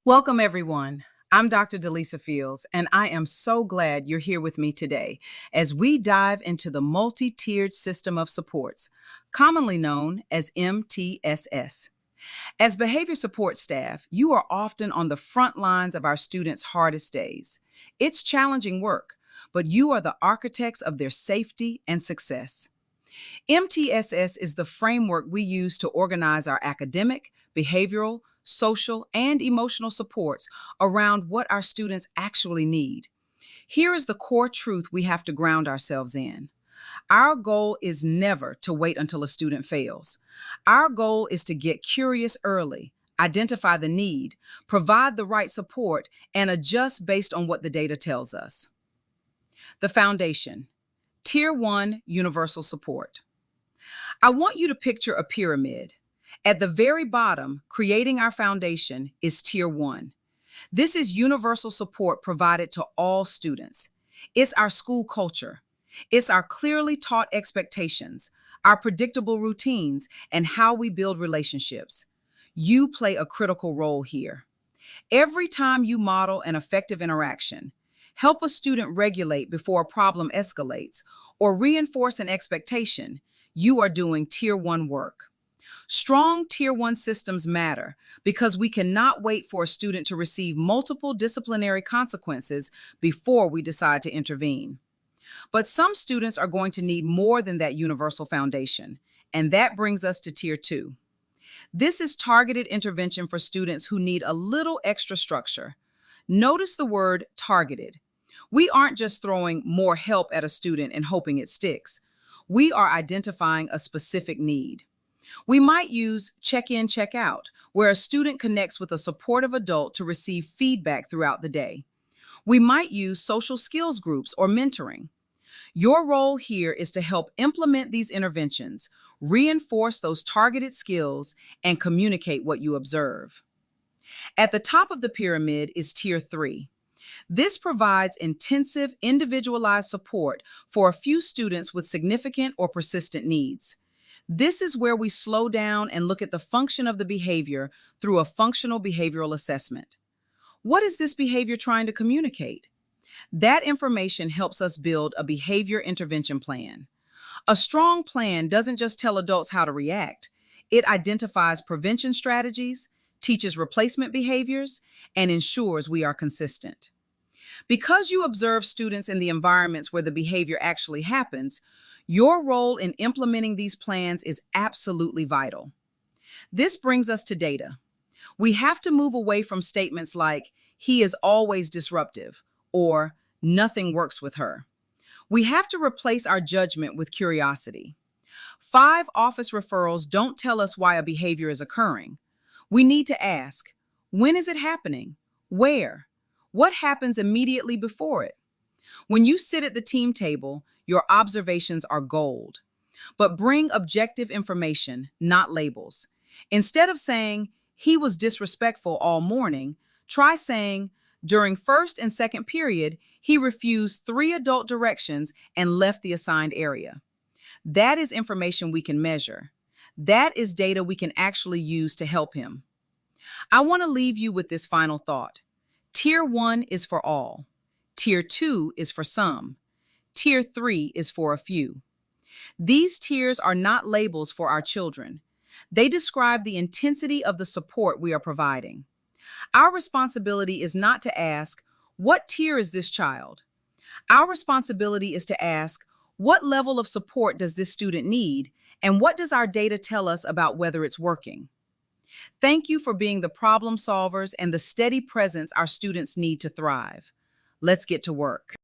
Welcome, everyone. I'm Dr. Delisa Fields, and I am so glad you're here with me today as we dive into the multi-tiered system of supports, commonly known as MTSS. As behavior support staff, you are often on the front lines of our students' hardest days. It's challenging work, but you are the architects of their safety and success. MTSS is the framework we use to organize our academic, behavioral, social, and emotional supports around what our students actually need. Here is the core truth we have to ground ourselves in. Our goal is never to wait until a student fails. Our goal is to get curious early, identify the need, provide the right support, and adjust based on what the data tells us. The foundation, Tier 1 Universal Support. I want you to picture a pyramid. At the very bottom, creating our foundation, is Tier 1. This is universal support provided to all students. It's our school culture. It's our clearly taught expectations, our predictable routines, and how we build relationships. You play a critical role here. Every time you model an effective interaction, help a student regulate before a problem escalates, or reinforce an expectation, you are doing Tier 1 work. Strong Tier 1 systems matter because we cannot wait for a student to receive multiple disciplinary consequences before we decide to intervene. But some students are going to need more than that universal foundation, and that brings us to Tier 2. This is targeted intervention for students who need a little extra structure. Notice the word targeted. We aren't just throwing more help at a student and hoping it sticks. We are identifying a specific need. We might use check-in, check-out, where a student connects with a supportive adult to receive feedback throughout the day. We might use social skills groups or mentoring. Your role here is to help implement these interventions, reinforce those targeted skills, and communicate what you observe. At the top of the pyramid is Tier 3. This provides intensive, individualized support for a few students with significant or persistent needs. This is where we slow down and look at the function of the behavior through a functional behavioral assessment. What is this behavior trying to communicate? That information helps us build a behavior intervention plan. A strong plan doesn't just tell adults how to react. It identifies prevention strategies, teaches replacement behaviors, and ensures we are consistent. Because you observe students in the environments where the behavior actually happens, your role in implementing these plans is absolutely vital. This brings us to data. We have to move away from statements like, "he is always disruptive," or "nothing works with her." We have to replace our judgment with curiosity. 5 office referrals don't tell us why a behavior is occurring. We need to ask, when is it happening? Where? What happens immediately before it? When you sit at the team table, your observations are gold. But bring objective information, not labels. Instead of saying, "he was disrespectful all morning," try saying, "during first and second period, he refused 3 adult directions and left the assigned area." That is information we can measure. That is data we can actually use to help him. I want to leave you with this final thought. Tier 1 is for all. Tier 2 is for some. Tier 3 is for a few. These tiers are not labels for our children. They describe the intensity of the support we are providing. Our responsibility is not to ask, "what tier is this child?" Our responsibility is to ask, "what level of support does this student need, and what does our data tell us about whether it's working?" Thank you for being the problem solvers and the steady presence our students need to thrive. Let's get to work.